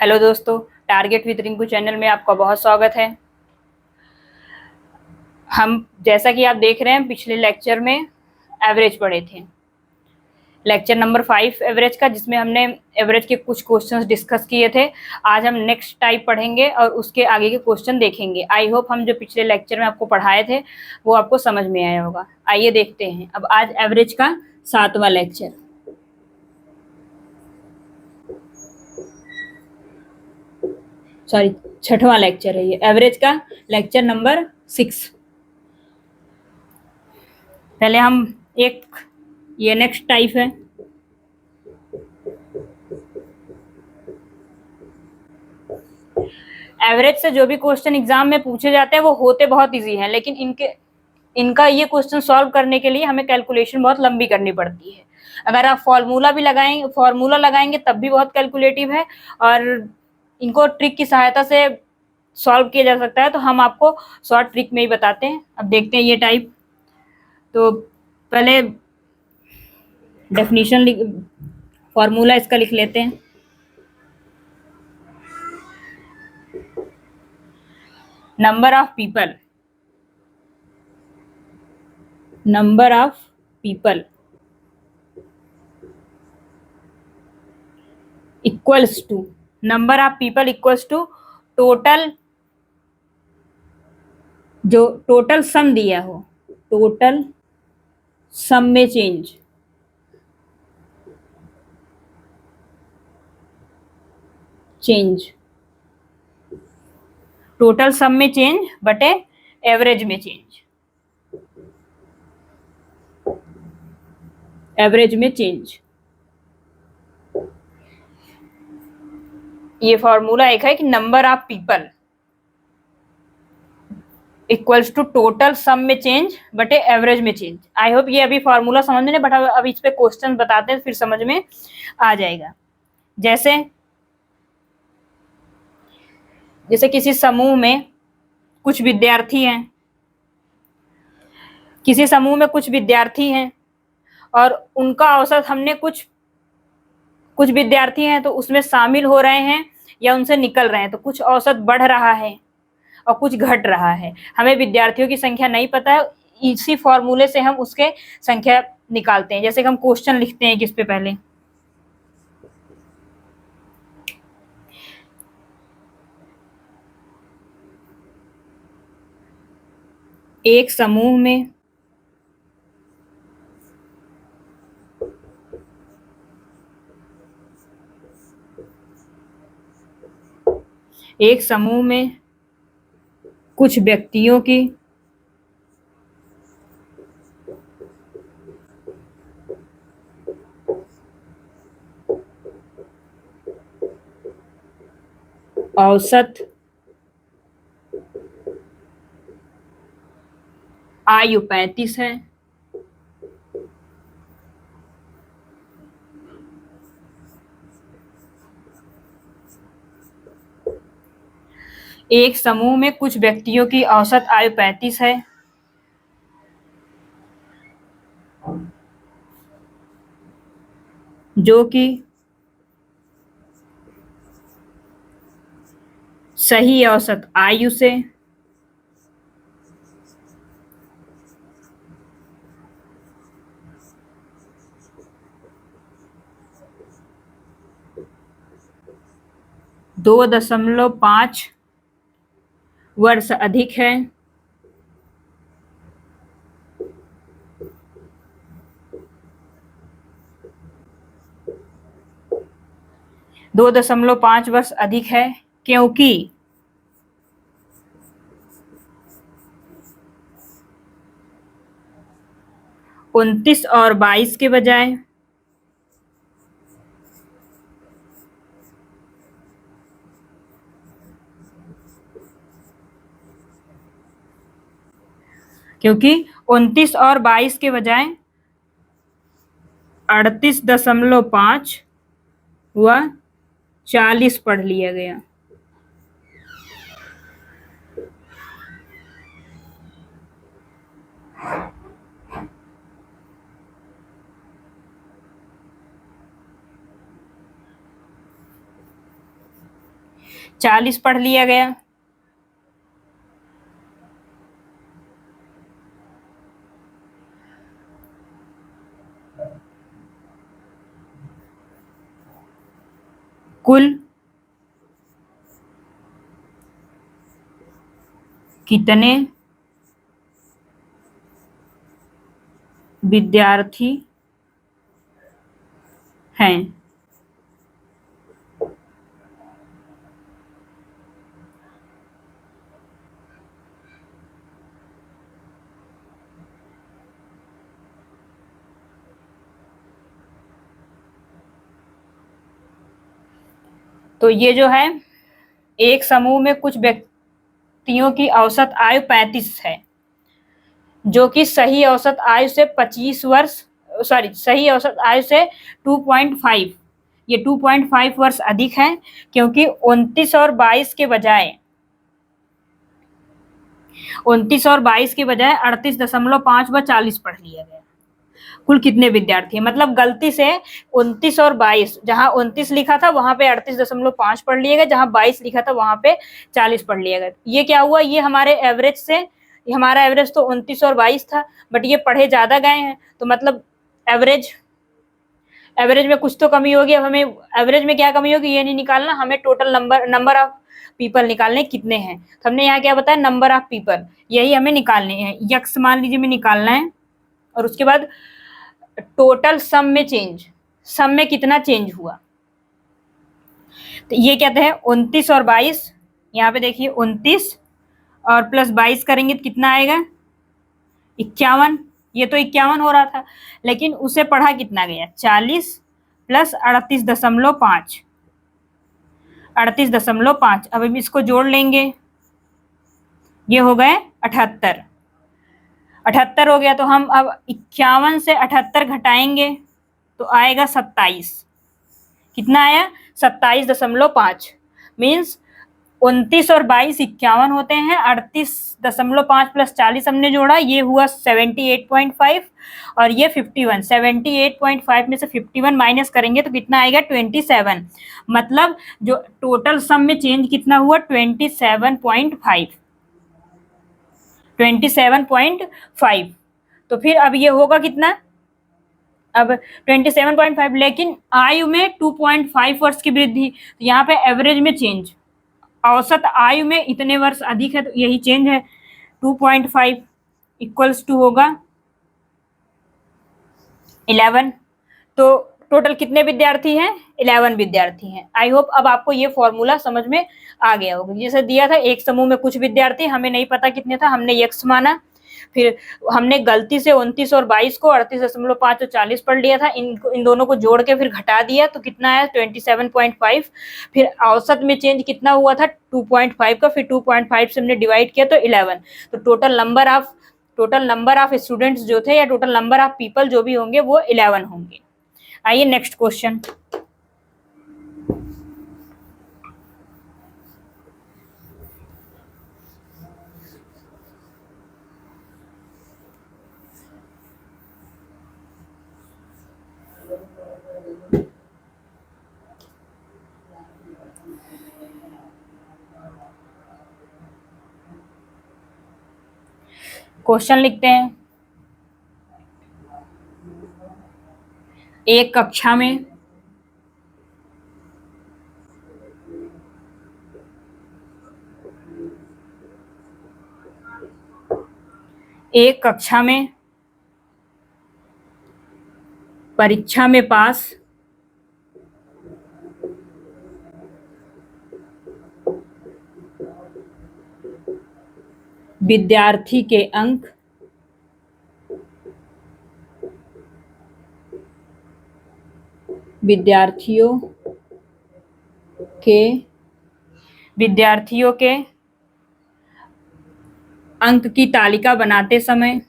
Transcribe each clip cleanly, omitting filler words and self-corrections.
Hello दोस्तों, target with Rinku channel में आपका बहुत स्वागत है। हम जैसा कि आप देख रहे हैं, पिछले लेक्चर में एवरेज पढ़े थे, लेक्चर नंबर 5 एवरेज का, जिसमें हमने एवरेज के कुछ क्वेश्चंस डिस्कस किए थे। आज हम नेक्स्ट टाइप पढ़ेंगे और उसके आगे के क्वेश्चन देखेंगे। आई होप हम जो पिछले लेक्चर में आपको पढ़ाए थे वो आपको समझ में आया होगा। आइए देखते हैं अब आज एवरेज का 7वां लेक्चर, सॉरी 6वां लेक्चर है ये, एवरेज का लेक्चर नंबर 6। पहले हम एक ये नेक्स्ट टाइप है। एवरेज से जो भी क्वेश्चन एग्जाम में पूछे जाते हैं वो होते बहुत इजी हैं, लेकिन इनका ये क्वेश्चन सॉल्व करने के लिए हमें कैलकुलेशन बहुत लंबी करनी पड़ती है। अगर आप फॉर्मूला लगाएंगे तब भी बहुत कैलकुलेटिव है, और इनको ट्रिक की सहायता से सॉल्व किया जा सकता है। तो हम आपको शॉर्ट ट्रिक में ही बताते हैं। अब देखते हैं ये टाइप। तो पहले डेफिनेशन फॉर्मूला इसका लिख लेते हैं। number of people equals to number of people equals to total, जो टोटल सम दिया हो, टोटल सम में चेंज टोटल सम में चेंज बटे एवरेज में चेंज, एवरेज में चेंज। ये फॉर्मूला एक है कि number of people equals to total sum में चेंज बटे एवरेज में चेंज। आई होप ये अभी फॉर्मूला समझ में नहीं, बट अब इस पे क्वेश्चन बताते हैं फिर समझ में आ जाएगा। जैसे किसी समूह में कुछ विद्यार्थी हैं, और उनका औसत हमने कुछ विद्यार्थी हैं तो उसमें शामिल हो रहे हैं या उनसे निकल रहे हैं, तो कुछ औसत बढ़ रहा है और कुछ घट रहा है। हमें विद्यार्थियों की संख्या नहीं पता है, इसी फॉर्मूले से हम उसके संख्या निकालते हैं। जैसे कि हम क्वेश्चन लिखते हैं किस पे, पहले एक समूह में कुछ व्यक्तियों की औसत आयु 35 है। एक समूह में कुछ व्यक्तियों की औसत आयु 35 है, जो कि सही औसत आयु से 2.5 वर्ष अधिक है। दो दशमलव पांच वर्ष अधिक है क्योंकि 29 और 22 के बजाय क्योंकि 29 और 22 के बजाय 38.5 व 40 पढ़ लिया गया। 40 पढ़ लिया गया। कुल कितने विद्यार्थी हैं? तो ये जो है, एक समूह में कुछ व्यक्तियों की औसत आयु 35 है, जो कि सही औसत आयु से 25 वर्ष, सॉरी, सही औसत आयु से 2.5, ये 2.5 वर्ष अधिक है, क्योंकि 29 के बजाय 38.5 व 40 पढ़ लिया गया। कुल कितने विद्यार्थी, मतलब गलती से 29 और 22, जहां 29 लिखा था वहां पे 38.5 पढ़ लिया गया, जहां 22 लिखा था वहां पे 40 पढ़ लिया गया। ये क्या हुआ, ये हमारे एवरेज से, ये हमारा एवरेज तो 29 और 22 था, बट ये पढ़े ज्यादा गए हैं, तो मतलब एवरेज एवरेज में कुछ तो कमी होगी। अब हमें एवरेज में क्या कमी होगी ये नहीं निकालना, हमें टोटल नंबर ऑफ पीपल निकालने कितने हैं। तो हमने यहाँ क्या बताया, नंबर ऑफ पीपल, यही हमें निकालने हैं। यक्स मान लीजिए में निकालना है, और उसके बाद टोटल सम में चेंज, सम में कितना चेंज हुआ। तो ये कहते हैं 29 और 22, यहाँ पे देखिए 29 और प्लस 22 करेंगे तो कितना आएगा, 51। ये तो 51 हो रहा था, लेकिन उसे पढ़ा कितना गया, 40 प्लस 38.5, 38.5। अब हम इसको जोड़ लेंगे, ये हो गए 78, 78 हो गया। तो हम अब 51 से 78 घटाएंगे तो आएगा 27। कितना आया, 27.5। मीन्स 29 और 22 51 होते हैं, 38.5 प्लस 40 हमने जोड़ा, ये हुआ 78.5, और ये 51। 78.5 में से 51 माइनस करेंगे तो कितना आएगा, 27। मतलब जो टोटल सम में चेंज कितना हुआ, 27.5, 27.5। तो फिर अब ये होगा कितना, अब 27.5, लेकिन आयु में 2.5 वर्ष की वृद्धि, तो यहाँ पे एवरेज में चेंज, औसत आयु में इतने वर्ष अधिक है, तो यही चेंज है। 2.5 इक्वल्स टू होगा 11। तो टोटल कितने विद्यार्थी हैं, 11 विद्यार्थी हैं। आई होप अब आपको ये फॉर्मूला समझ में आ गया होगा। जैसे दिया था एक समूह में कुछ विद्यार्थी, हमें नहीं पता कितने था, हमने यक्स माना, फिर हमने गलती से 29 और 22 को 38.5 और 40 पढ़ लिया था, इन दोनों को जोड़ के फिर घटा दिया तो कितना आया, 27.5। फिर औसत में चेंज कितना हुआ था, 2.5 का, फिर 2.5 से हमने डिवाइड किया तो 11। तो टोटल नंबर ऑफ स्टूडेंट्स जो थे, या टोटल नंबर ऑफ पीपल जो भी होंगे, वो 11 होंगे। आइए नेक्स्ट क्वेश्चन। क्वेश्चन लिखते हैं, एक कक्षा में परीक्षा में पास विद्यार्थी के अंक विद्यार्थियों के अंक की तालिका बनाते समय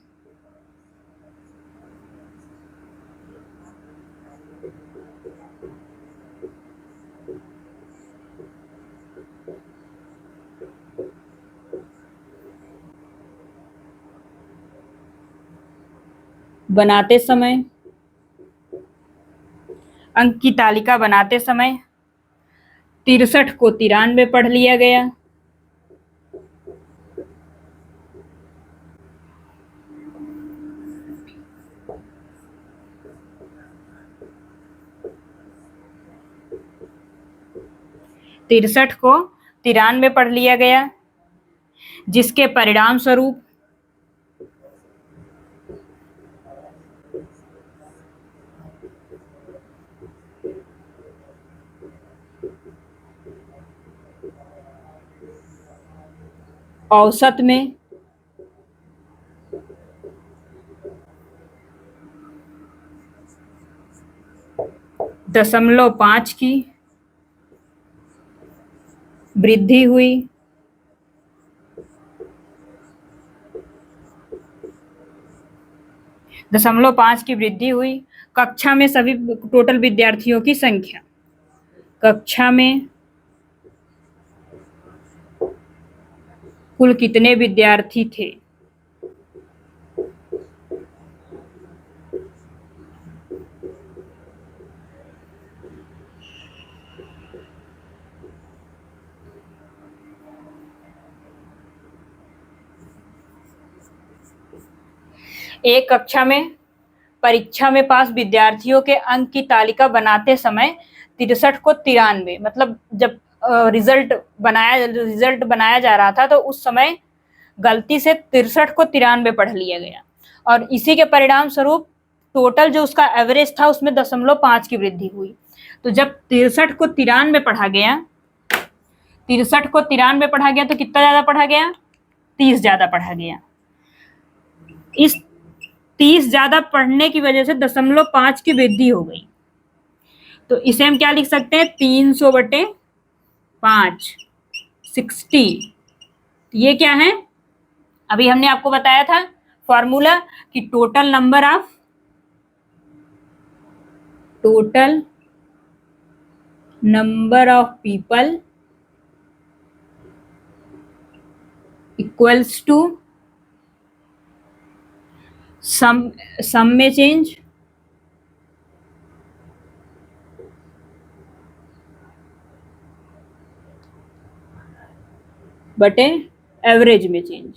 अंक की तालिका बनाते समय 63 को 93 पढ़ लिया गया। तिरसठ को 93 पढ़ लिया गया, जिसके परिणाम स्वरूप औसत में 0.5 की वृद्धि हुई। 0.5 की वृद्धि हुई। कक्षा में सभी टोटल विद्यार्थियों की संख्या, कक्षा में कुल कितने विद्यार्थी थे? एक कक्षा में परीक्षा में पास विद्यार्थियों के अंक की तालिका बनाते समय 63 को 93, मतलब जब रिजल्ट बनाया जा रहा था तो उस समय गलती से 63 को 93 पढ़ लिया गया, और इसी के परिणाम स्वरूप टोटल जो उसका एवरेज था उसमें 0.5 की वृद्धि हुई। तो जब 63 को 93 पढ़ा गया, 63 को 93 पढ़ा गया तो कितना ज्यादा पढ़ा गया? 30 ज्यादा पढ़ा गया। इस 30 ज्यादा पढ़ने की वजह से 0.5 की वृद्धि हो गई। तो इसे हम क्या लिख सकते हैं? 300/5, 60। ये क्या है? अभी हमने आपको बताया था फॉर्मूला कि total number of people equals to sum में चेंज बटे एवरेज में चेंज।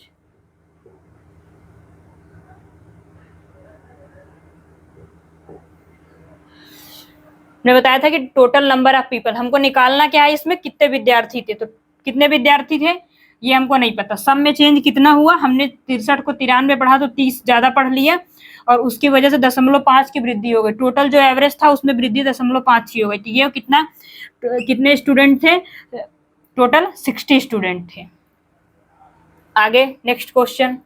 मैंने बताया था कि टोटल नंबर ऑफ पीपल हमको निकालना क्या है, इसमें कितने विद्यार्थी थे। तो कितने विद्यार्थी थे ये हमको नहीं पता। सम में चेंज कितना हुआ? हमने 63 को 93 पढ़ा तो 30 ज्यादा पढ़ लिया, और उसकी वजह से 0.5 की वृद्धि हो गई। टोटल जो एवरेज था उसमें वृद्धि 0.5 की हो गई। तो ये कितने स्टूडेंट थे? टोटल 60 स्टूडेंट थे। आगे नेक्स्ट क्वेश्चन।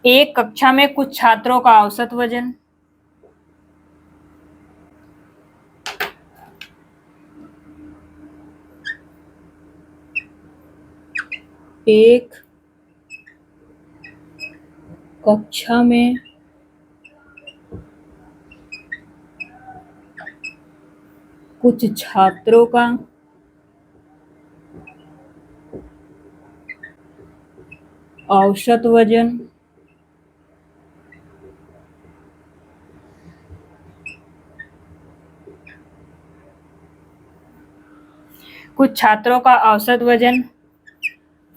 एक कक्षा में कुछ छात्रों का औसत वजन, एक कक्षा में कुछ छात्रों का औसत वजन कुछ छात्रों का औसत वजन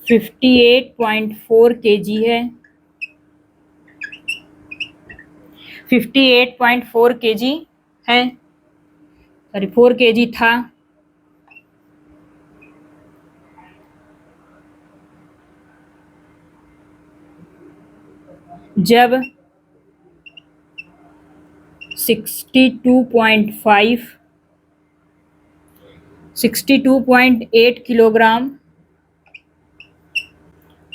58.4 kg है। 58.4 kg है, सॉरी 4 kg था। जब 62.8 किलोग्राम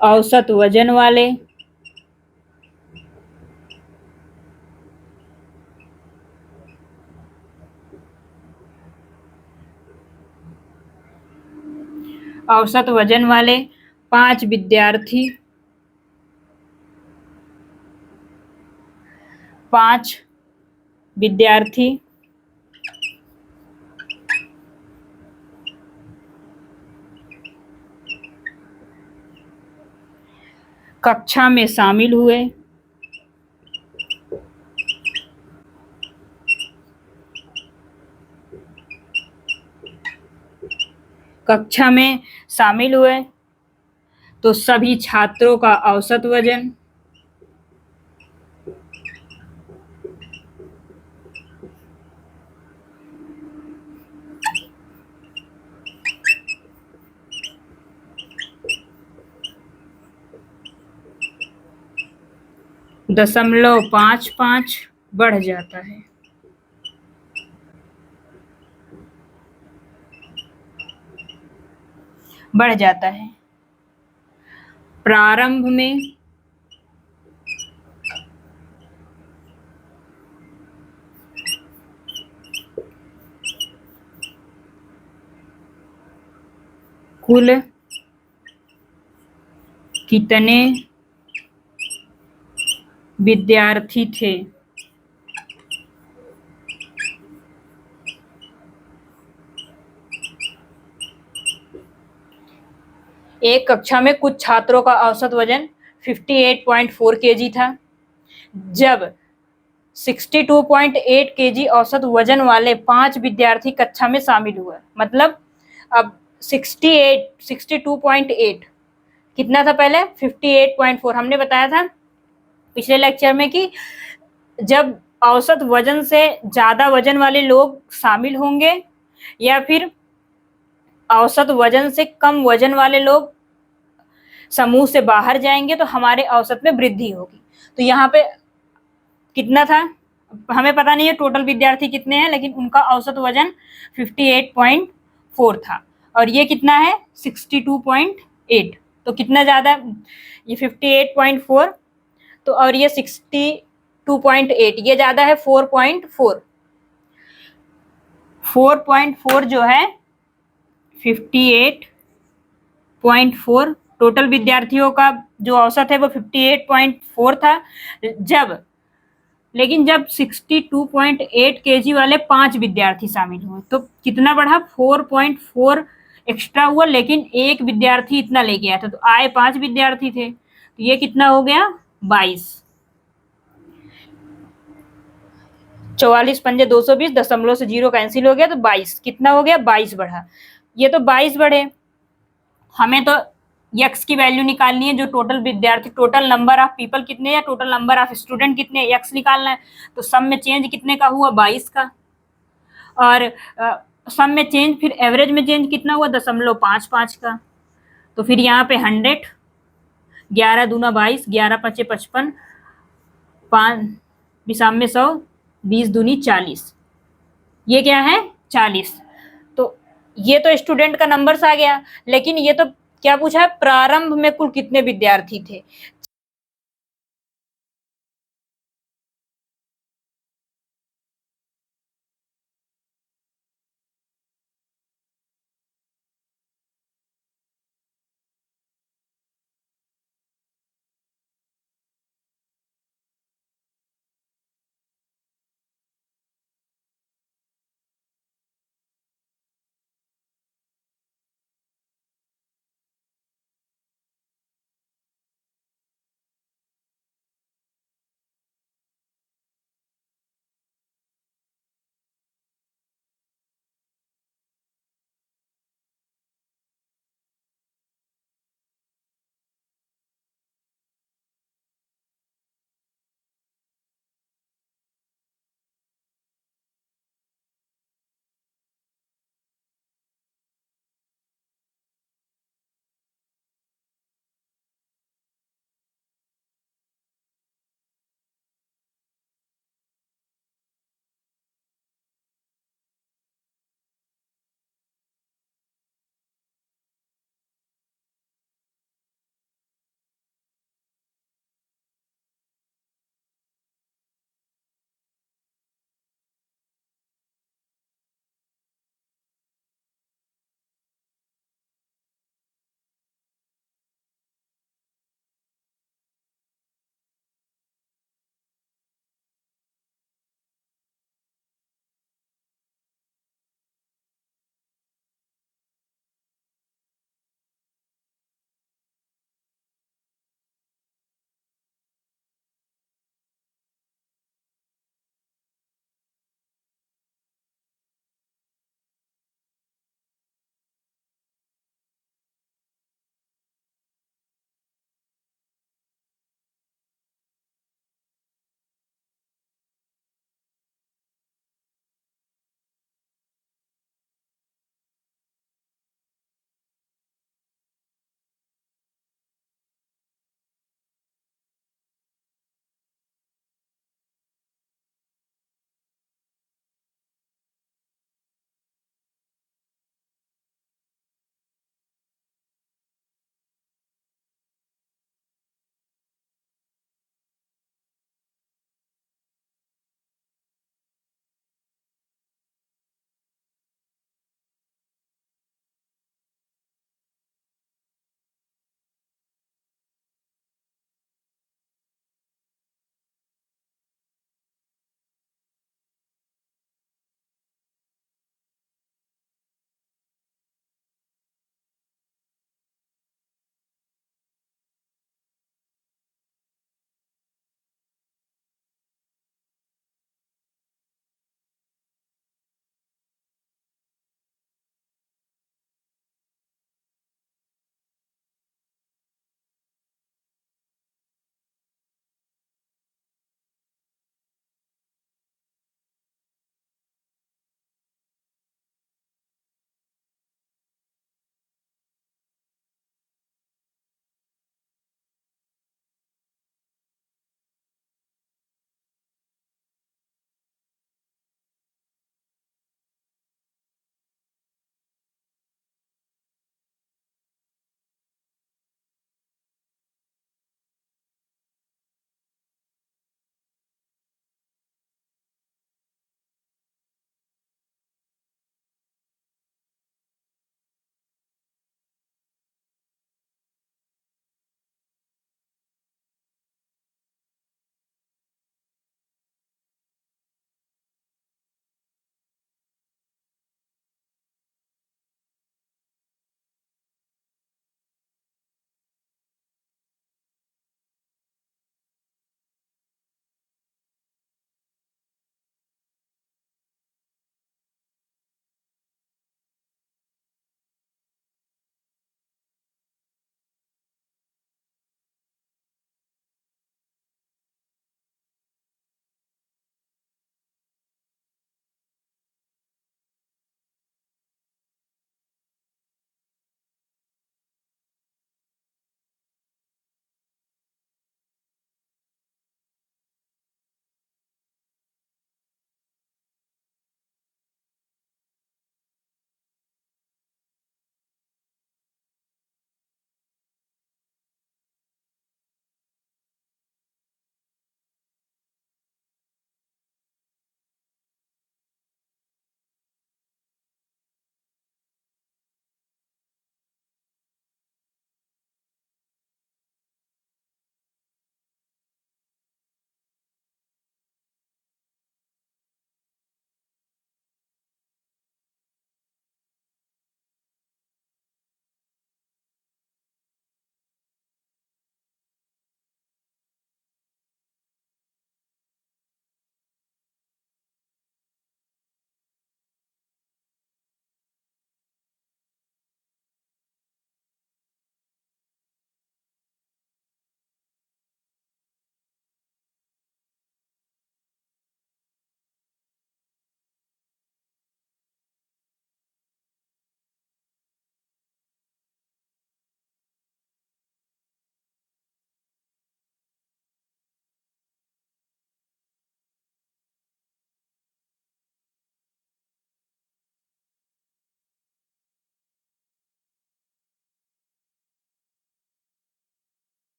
औसत वजन वाले औसत वजन वाले 5 विद्यार्थी 5 विद्यार्थी कक्षा में शामिल हुए। कक्षा में शामिल हुए तो सभी छात्रों का औसत वजन .55 बढ़ जाता है। प्रारंभ में कुल कितने विद्यार्थी थे? एक कक्षा में कुछ छात्रों का औसत वजन 58.4 केजी था, जब 62.8 केजी औसत वजन वाले 5 विद्यार्थी कक्षा में शामिल हुए। मतलब अब 62.8 कितना था पहले? 58.4। हमने बताया था पिछले लेक्चर में कि जब औसत वजन से ज्यादा वजन वाले लोग शामिल होंगे या फिर औसत वजन से कम वजन वाले लोग समूह से बाहर जाएंगे तो हमारे औसत में वृद्धि होगी। तो यहाँ पे कितना था हमें पता नहीं है टोटल विद्यार्थी कितने हैं, लेकिन उनका औसत वजन 58.4 था और ये कितना है 62.8। तो कितना ज्यादा, ये 58.4 तो और ये 62.8, ये ज्यादा है 4.4। 4.4 जो है 58.4 टोटल विद्यार्थियों का जो औसत है वो 58.4 था, लेकिन जब 62.8 केजी वाले 5 विद्यार्थी शामिल हुए तो कितना बढ़ा? 4.4 एक्स्ट्रा हुआ, लेकिन एक विद्यार्थी इतना लेके आया था तो आए 5 विद्यार्थी थे, तो ये कितना हो गया? 22। 44 पंजे 220, दशमलव से 0 कैंसिल हो गया तो 22 कितना हो गया? 22 बढ़ा। ये तो 22 बढ़े, हमें तो यक्स की वैल्यू निकालनी है, जो टोटल विद्यार्थी, टोटल नंबर ऑफ पीपल कितने या टोटल नंबर ऑफ स्टूडेंट कितने, यक्स निकालना है। तो सम में चेंज कितने का हुआ? 22 का। और सम में चेंज फिर एवरेज में चेंज कितना हुआ? 0.55 का। तो फिर यहाँ पे 100, 11 दूना 22, 11 पचे 55, 5 विषम में 100, 20 दूनी 40, ये क्या है? 40। तो ये तो स्टूडेंट का नंबर्स आ गया, लेकिन ये तो क्या पूछा है? प्रारंभ में कुल कितने विद्यार्थी थे?